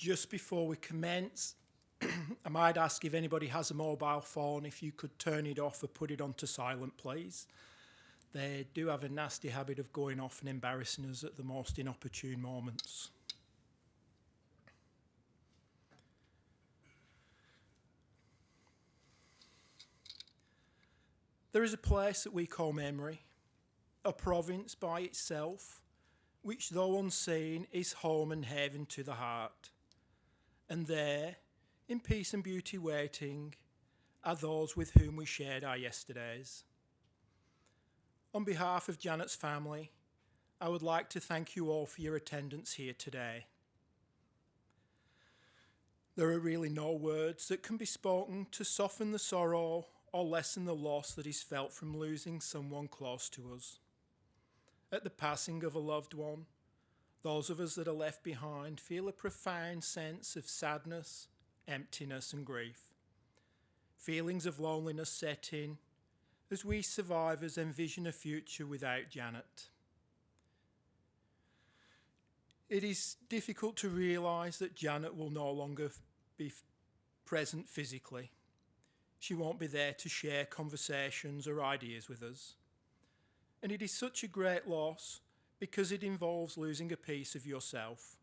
Just before we commence, I might ask if anybody has a mobile phone, if you could turn it off or put it onto silent, please. They do have a nasty habit of going off and embarrassing us at the most inopportune moments. There is a place that we call memory, a province by itself, which though unseen is home and haven to the heart. And there, in peace and beauty waiting, are those with whom we shared our yesterdays. On behalf of Janet's family, I would like to thank you all for your attendance here today. There are really no words that can be spoken to soften the sorrow or lessen the loss that is felt from losing someone close to us. At the passing of a loved one, those of us that are left behind feel a profound sense of sadness, emptiness and grief. Feelings of loneliness set in as we survivors envision a future without Janet. It is difficult to realise that Janet will no longer be present physically. She won't be there to share conversations or ideas with us. And it is such a great loss because it involves losing a piece of yourself,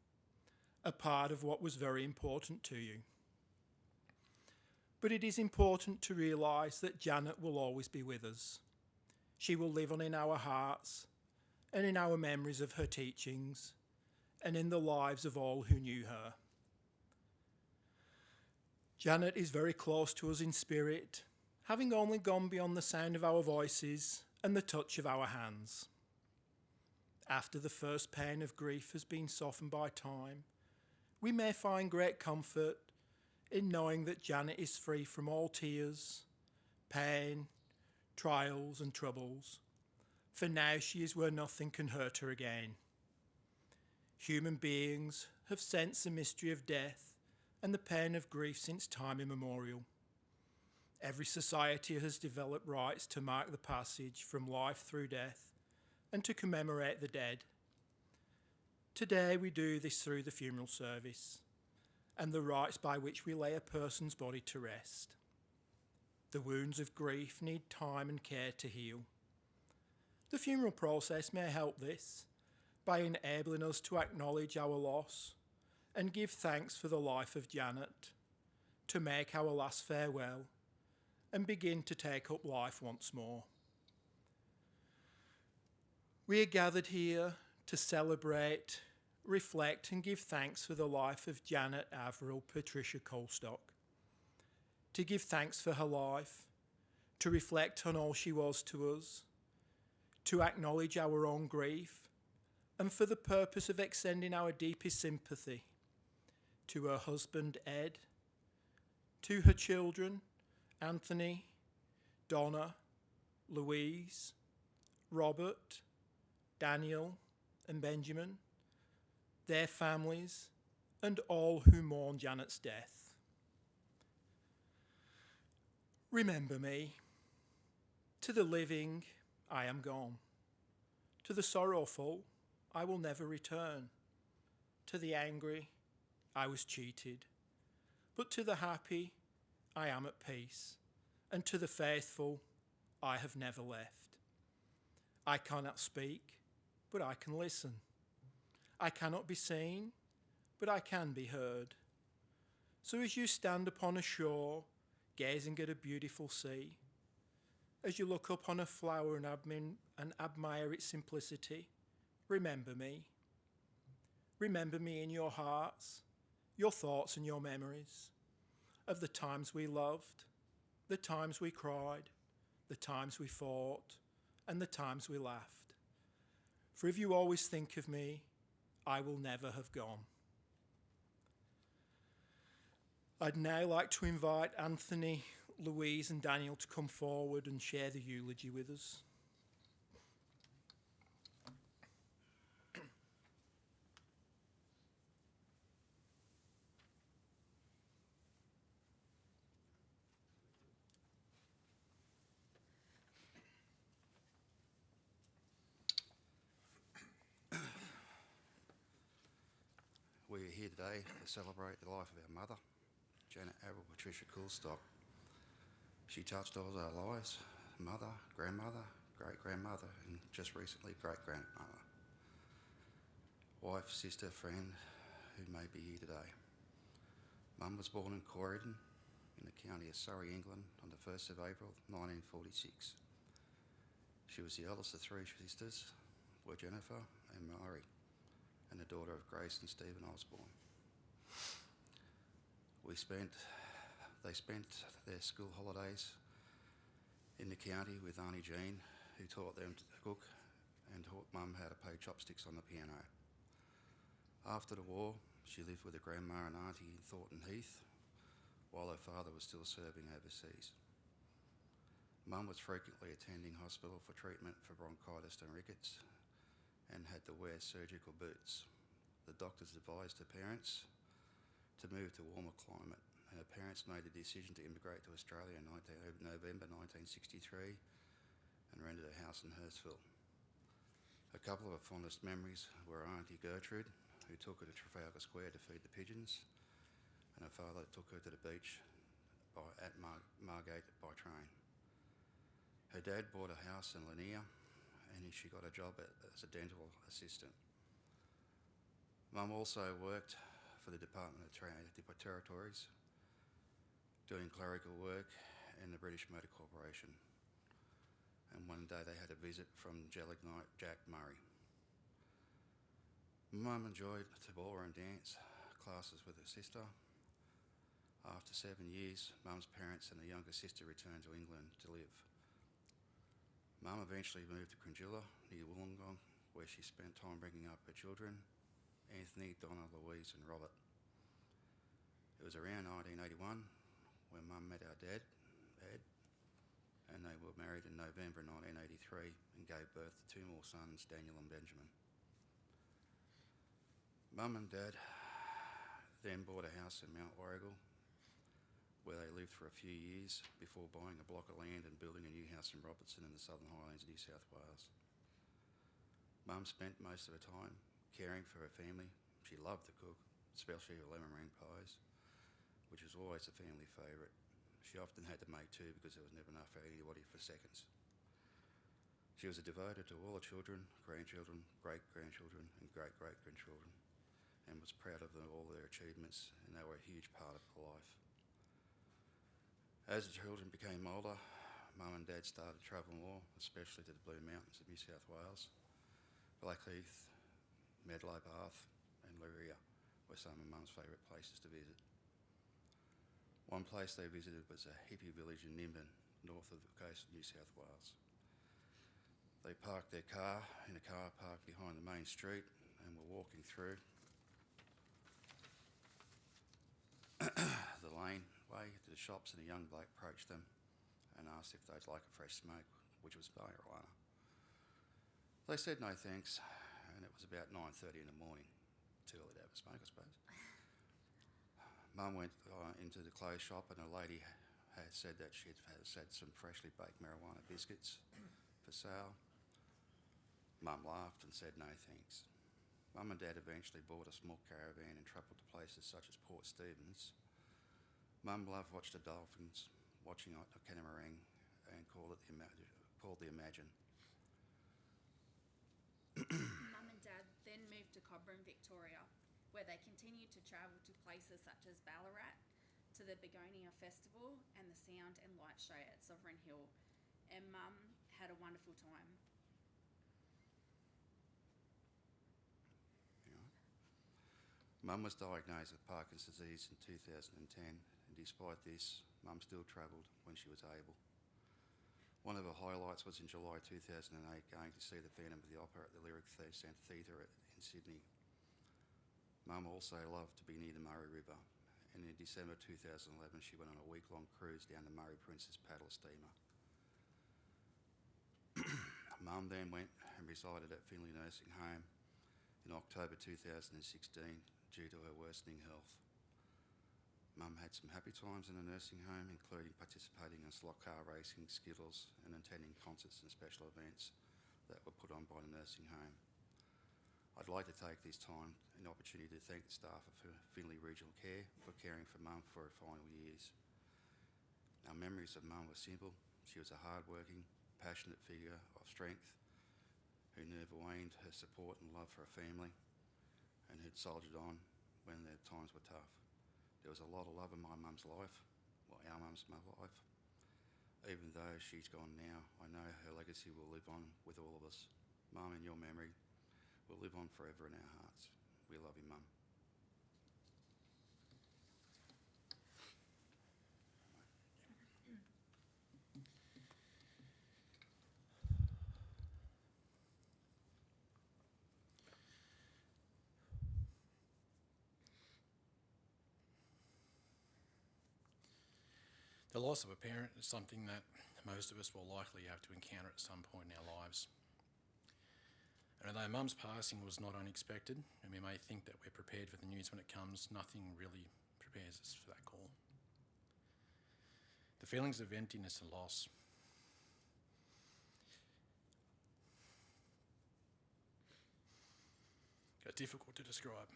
a part of what was very important to you. But it is important to realise that Janet will always be with us. She will live on in our hearts and in our memories of her teachings and in the lives of all who knew her. Janet is very close to us in spirit, having only gone beyond the sound of our voices and the touch of our hands. After the first pain of grief has been softened by time, we may find great comfort in knowing that Janet is free from all tears, pain, trials and troubles, for now she is where nothing can hurt her again. Human beings have sensed the mystery of death and the pain of grief since time immemorial. Every society has developed rites to mark the passage from life through death and to commemorate the dead. Today we do this through the funeral service and the rites by which we lay a person's body to rest. The wounds of grief need time and care to heal. The funeral process may help this by enabling us to acknowledge our loss and give thanks for the life of Janet, to make our last farewell and begin to take up life once more. We are gathered here to celebrate, reflect and give thanks for the life of Janet Averill Patricia Coulstock, to give thanks for her life, to reflect on all she was to us, to acknowledge our own grief, and for the purpose of extending our deepest sympathy to her husband Ed, to her children Anthony, Donna, Louise, Robert, Daniel and Benjamin, their families, and all who mourn Janet's death. Remember me. To the living, I am gone. To the sorrowful, I will never return. To the angry, I was cheated. But to the happy, I am at peace. And to the faithful, I have never left. I cannot speak, but I can listen. I cannot be seen, but I can be heard. So as you stand upon a shore, gazing at a beautiful sea, as you look up on a flower and admire its simplicity, remember me. Remember me in your hearts, your thoughts and your memories of the times we loved, the times we cried, the times we fought, and the times we laughed. For if you always think of me, I will never have gone. I'd now like to invite Anthony, Louise and Daniel to come forward and share the eulogy with us. We're here today to celebrate the life of our mother, Janet Avril Patricia Coulstock. She touched all our lives, mother, grandmother, great-grandmother, and just recently great-grandmother. Wife, sister, friend, who may be here today. Mum was born in Corydon in the county of Surrey, England on the 1st of April 1946. She was the eldest of three sisters, were Jennifer and Mary, and the daughter of Grace and Stephen Osborne. They spent their school holidays in the county with Auntie Jean, who taught them to cook and taught Mum how to play chopsticks on the piano. After the war, she lived with her grandma and auntie in Thornton Heath, while her father was still serving overseas. Mum was frequently attending hospital for treatment for bronchitis and rickets and had to wear surgical boots. The doctors advised her parents to move to a warmer climate, and her parents made the decision to immigrate to Australia in November 1963 and rented a house in Hurstville. A couple of her fondest memories were Auntie Gertrude, who took her to Trafalgar Square to feed the pigeons, and her father took her to the beach at Margate by train. Her dad bought a house in Lanier, and she got a job as a dental assistant. Mum also worked for the Department of Territories, doing clerical work in the British Motor Corporation. And one day they had a visit from Jack Murray. Mum enjoyed the ballroom dance classes with her sister. After 7 years, Mum's parents and the younger sister returned to England to live. Mum eventually moved to Cremation near Wollongong, where she spent time bringing up her children, Anthony, Donna, Louise and Robert. It was around 1981 when Mum met our dad, Ed, and they were married in November 1983 and gave birth to two more sons, Daniel and Benjamin. Mum and Dad then bought a house in Mount Warrigal, where they lived for a few years before buying a block of land and building a new house in Robertson in the Southern Highlands, New South Wales. Mum spent most of her time caring for her family. She loved to cook, especially her lemon meringue pies, which was always a family favourite. She often had to make two because there was never enough for anybody for seconds. She was devoted to all her children, grandchildren, great-grandchildren and great-great-grandchildren, and was proud of all their achievements, and they were a huge part of her life. As the children became older, Mum and Dad started to travel more, especially to the Blue Mountains of New South Wales. Blackheath, Medlow Bath and Luria were some of Mum's favourite places to visit. One place they visited was a hippie village in Nimbin, north of the coast of New South Wales. They parked their car in a car park behind the main street and were walking through the laneway to the shops, and a young bloke approached them and asked if they'd like a fresh smoke, which was marijuana. They said no thanks, and it was about 9:30 in the morning. Too early to have a smoke, I suppose. Mum went into the clothes shop, and a lady had said that she'd had some freshly baked marijuana biscuits for sale. Mum laughed and said no thanks. Mum and Dad eventually bought a small caravan and travelled to places such as Port Stephens. Mum loved watching the dolphins, watching a catamaran, and called the Imagine. Mum and Dad then moved to Cobram, Victoria, where they continued to travel to places such as Ballarat, to the Begonia Festival and the Sound and Light Show at Sovereign Hill, and Mum had a wonderful time. Mum was diagnosed with Parkinson's disease in 2010, and despite this, Mum still travelled when she was able. One of her highlights was in July 2008 going to see the Phantom of the Opera at the Lyric Theatre in Sydney. Mum also loved to be near the Murray River, and in December 2011 she went on a week-long cruise down the Murray Princess paddle steamer. Mum then went and resided at Finley Nursing Home in October 2016 due to her worsening health. Mum had some happy times in the nursing home, including participating in slot car racing, skittles, and attending concerts and special events that were put on by the nursing home. I'd like to take this time and opportunity to thank the staff of Finley Regional Care for caring for Mum for her final years. Our memories of Mum were simple. She was a hard-working, passionate figure of strength who never waned her support and love for her family and who'd soldiered on when their times were tough. There was a lot of love in my mum's life, well, our mum's life. Even though she's gone now, I know her legacy will live on with all of us. Mum, in your memory, will live on forever in our hearts. We love you, Mum. The loss of a parent is something that most of us will likely have to encounter at some point in our lives. And although Mum's passing was not unexpected, and we may think that we're prepared for the news when it comes, nothing really prepares us for that call. The feelings of emptiness and loss are difficult to describe.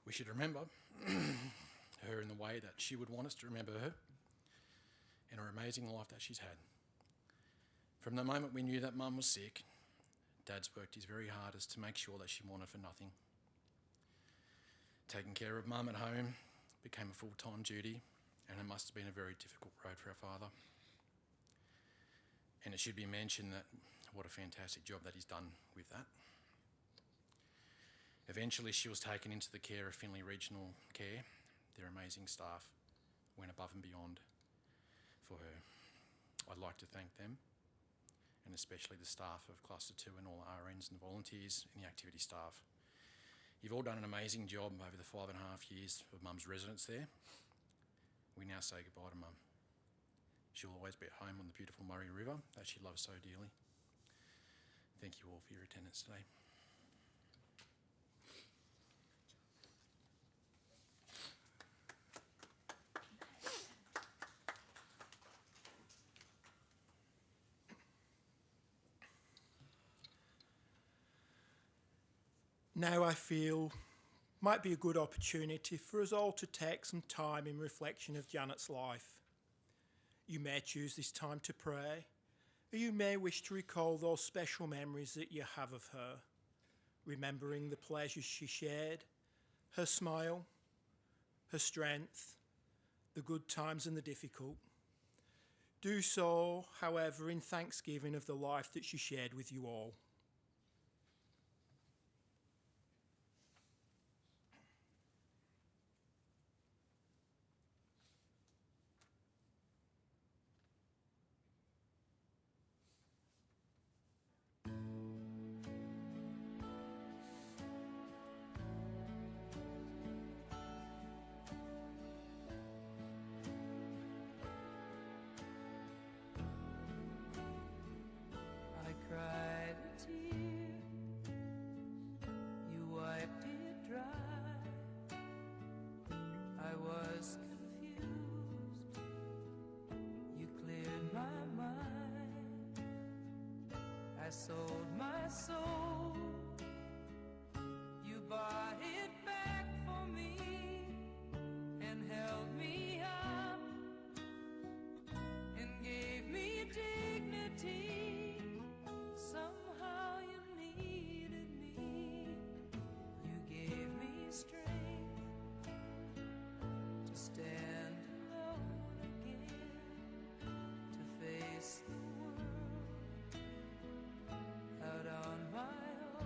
We should remember her in the way that she would want us to remember her and her amazing life that she's had. From the moment we knew that Mum was sick, Dad's worked his very hardest to make sure that she wanted for nothing. Taking care of Mum at home became a full-time duty, and it must have been a very difficult road for our father. And it should be mentioned that what a fantastic job that he's done with that. Eventually she was taken into the care of Finley Regional Care. Their amazing staff went above and beyond for her. I'd like to thank them, and especially the staff of Cluster 2 and all the RNs and the volunteers and the activity staff. You've all done an amazing job over the 5.5 years of Mum's residence there. We now say goodbye to Mum. She'll always be at home on the beautiful Murray River that she loves so dearly. Thank you all for your attendance today. Now I feel might be a good opportunity for us all to take some time in reflection of Janet's life. You may choose this time to pray, or you may wish to recall those special memories that you have of her, remembering the pleasures she shared, her smile, her strength, the good times and the difficult. Do so, however, in thanksgiving of the life that she shared with you all. I cried a tear, you wiped it dry. I was confused, you cleared my mind. I sold my soul, you bought it back for me and held me up and gave me dignity. Somehow you needed me. You gave me strength to stand alone again, to face the world out on my own.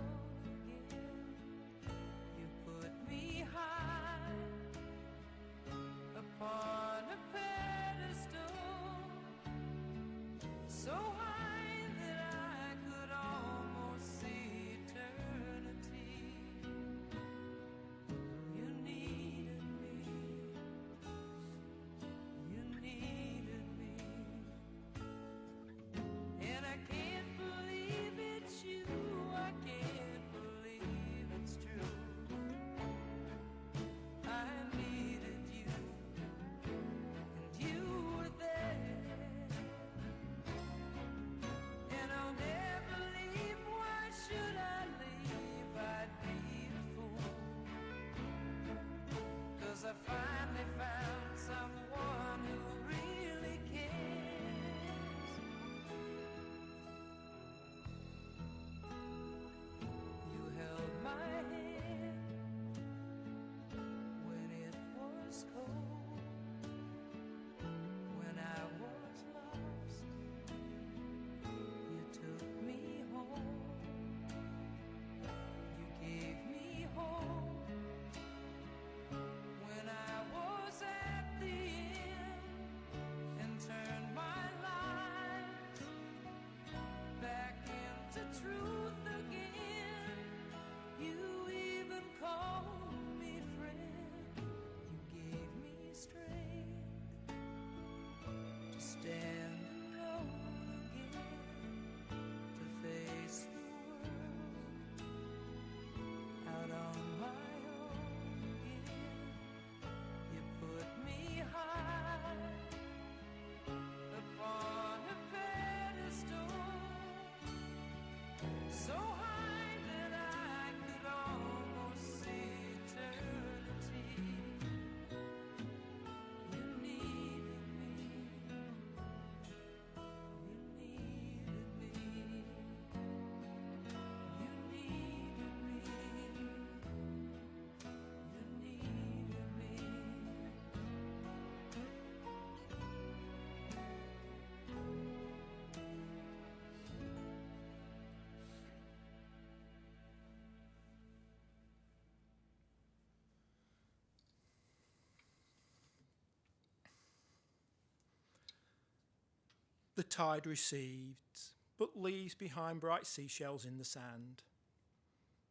The tide recedes, but leaves behind bright seashells in the sand.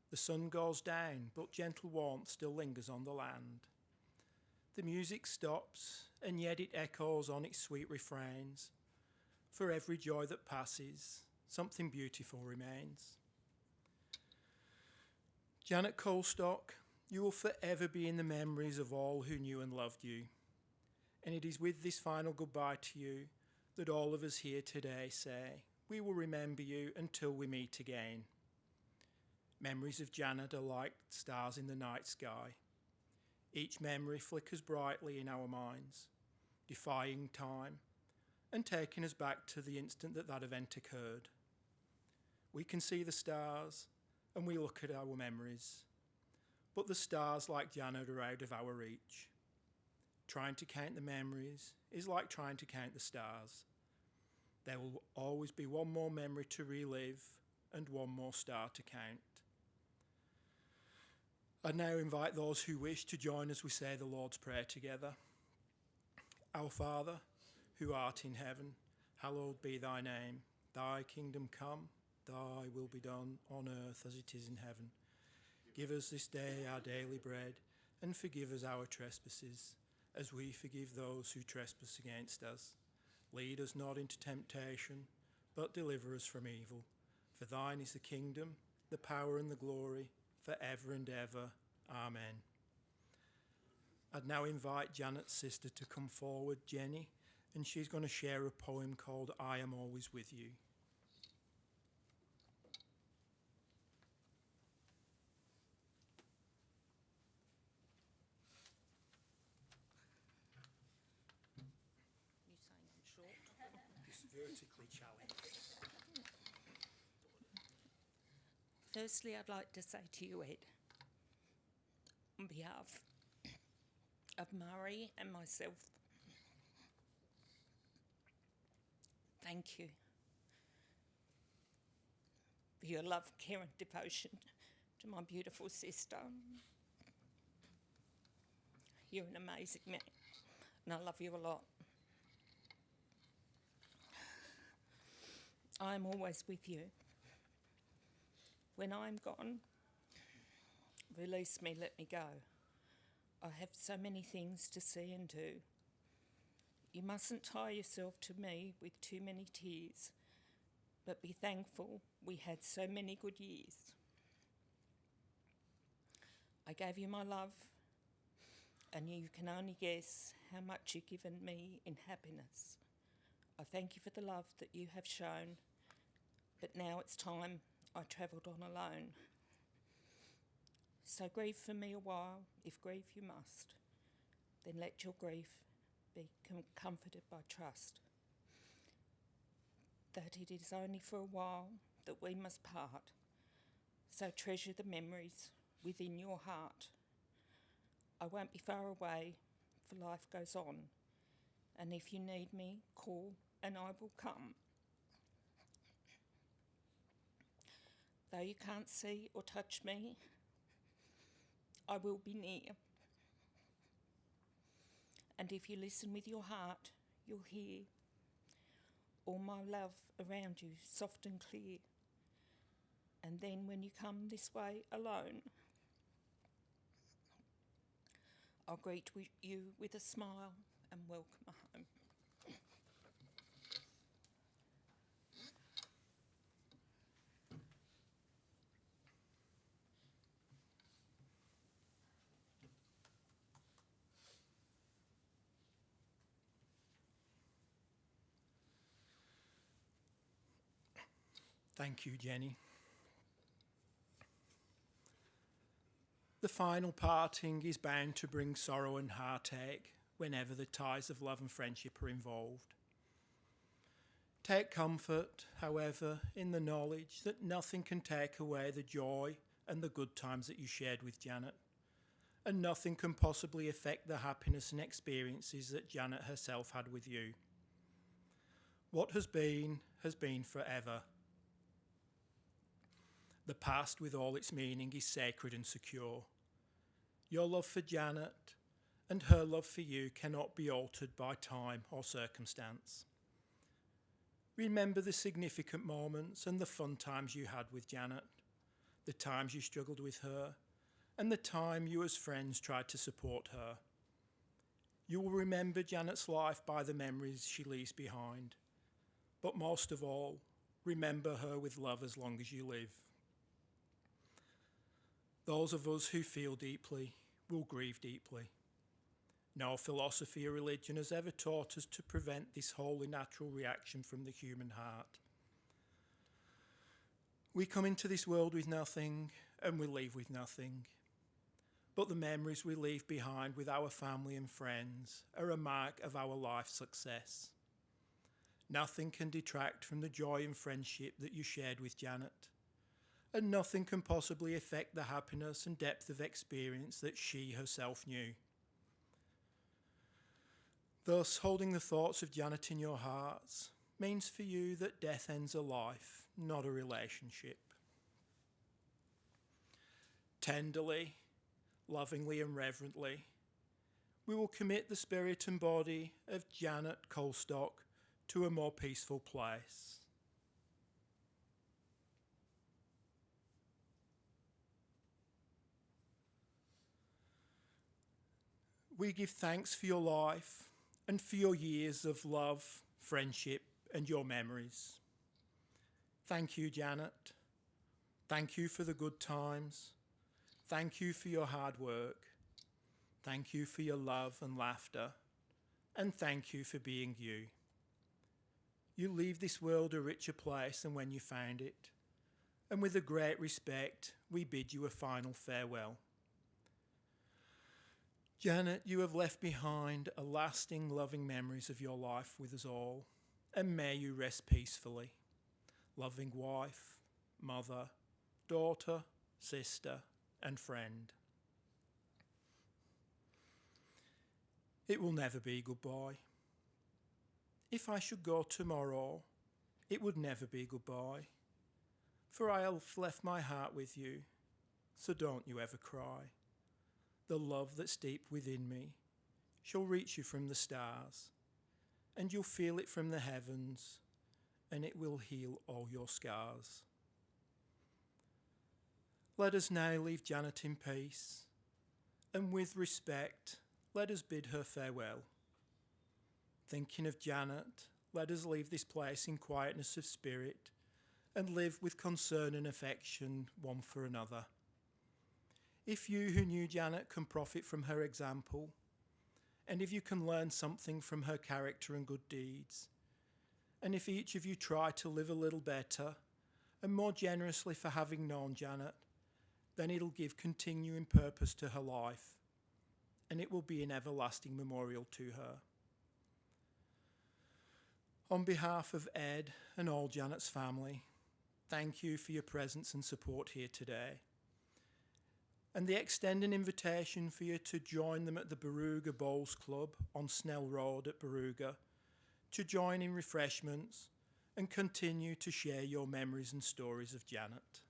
The sun goes down, but gentle warmth still lingers on the land. The music stops, and yet it echoes on its sweet refrains. For every joy that passes, something beautiful remains. Janet Coulstock, you will forever be in the memories of all who knew and loved you. And it is with this final goodbye to you that all of us here today say, we will remember you until we meet again. Memories of Janet are like stars in the night sky. Each memory flickers brightly in our minds, defying time and taking us back to the instant that that event occurred. We can see the stars and we look at our memories, but the stars, like Janet, are out of our reach. Trying to count the memories is like trying to count the stars. There will always be one more memory to relive and one more star to count. I now invite those who wish to join as we say the Lord's Prayer together. Our Father, who art in heaven, hallowed be thy name. Thy kingdom come, thy will be done on earth as it is in heaven. Give us this day our daily bread, and forgive us our trespasses, as we forgive those who trespass against us. Lead us not into temptation, but deliver us from evil. For thine is the kingdom, the power and the glory, for ever and ever. Amen. I'd now invite Janet's sister to come forward, Jenny, and she's going to share a poem called I Am Always With You. You saying I'm short? It's vertically challenged. Firstly, I'd like to say to you, Ed, on behalf of Murray and myself, thank you for your love, care and devotion to my beautiful sister. You're an amazing man, and I love you a lot. I am always with you. When I'm gone, release me, let me go. I have so many things to see and do. You mustn't tie yourself to me with too many tears, but be thankful we had so many good years. I gave you my love, and you can only guess how much you've given me in happiness. I thank you for the love that you have shown, but now it's time I travelled on alone. So grieve for me a while, if grieve you must, then let your grief be comforted by trust, that it is only for a while that we must part, so treasure the memories within your heart. I won't be far away, for life goes on, and if you need me, call and I will come. Though you can't see or touch me, I will be near. And if you listen with your heart, you'll hear all my love around you, soft and clear. And then when you come this way alone, I'll greet you with a smile and welcome home. Thank you, Jenny. The final parting is bound to bring sorrow and heartache whenever the ties of love and friendship are involved. Take comfort, however, in the knowledge that nothing can take away the joy and the good times that you shared with Janet, and nothing can possibly affect the happiness and experiences that Janet herself had with you. What has been forever. The past, with all its meaning, is sacred and secure. Your love for Janet and her love for you cannot be altered by time or circumstance. Remember the significant moments and the fun times you had with Janet, the times you struggled with her, and the time you as friends tried to support her. You will remember Janet's life by the memories she leaves behind, but most of all, remember her with love as long as you live. Those of us who feel deeply will grieve deeply. No philosophy or religion has ever taught us to prevent this wholly natural reaction from the human heart. We come into this world with nothing and we leave with nothing. But the memories we leave behind with our family and friends are a mark of our life success. Nothing can detract from the joy and friendship that you shared with Janet, and nothing can possibly affect the happiness and depth of experience that she herself knew. Thus, holding the thoughts of Janet in your hearts means for you that death ends a life, not a relationship. Tenderly, lovingly and reverently, we will commit the spirit and body of Janet Coulstock to a more peaceful place. We give thanks for your life and for your years of love, friendship, and your memories. Thank you, Janet. Thank you for the good times. Thank you for your hard work. Thank you for your love and laughter. And thank you for being you. You leave this world a richer place than when you found it. And with a great respect, we bid you a final farewell. Janet, you have left behind a lasting, loving memories of your life with us all, and may you rest peacefully. Loving wife, mother, daughter, sister, and friend. It will never be goodbye. If I should go tomorrow, it would never be goodbye, for I have left my heart with you, so don't you ever cry. The love that's deep within me shall reach you from the stars, and you'll feel it from the heavens, and it will heal all your scars. Let us now leave Janet in peace, and with respect, let us bid her farewell. Thinking of Janet, let us leave this place in quietness of spirit, and live with concern and affection one for another. If you who knew Janet can profit from her example, and if you can learn something from her character and good deeds, and if each of you try to live a little better and more generously for having known Janet, then it'll give continuing purpose to her life, and it will be an everlasting memorial to her. On behalf of Ed and all Janet's family, thank you for your presence and support here today. And they extend an invitation for you to join them at the Barooga Bowls Club on Snell Road at Barooga, to join in refreshments and continue to share your memories and stories of Janet.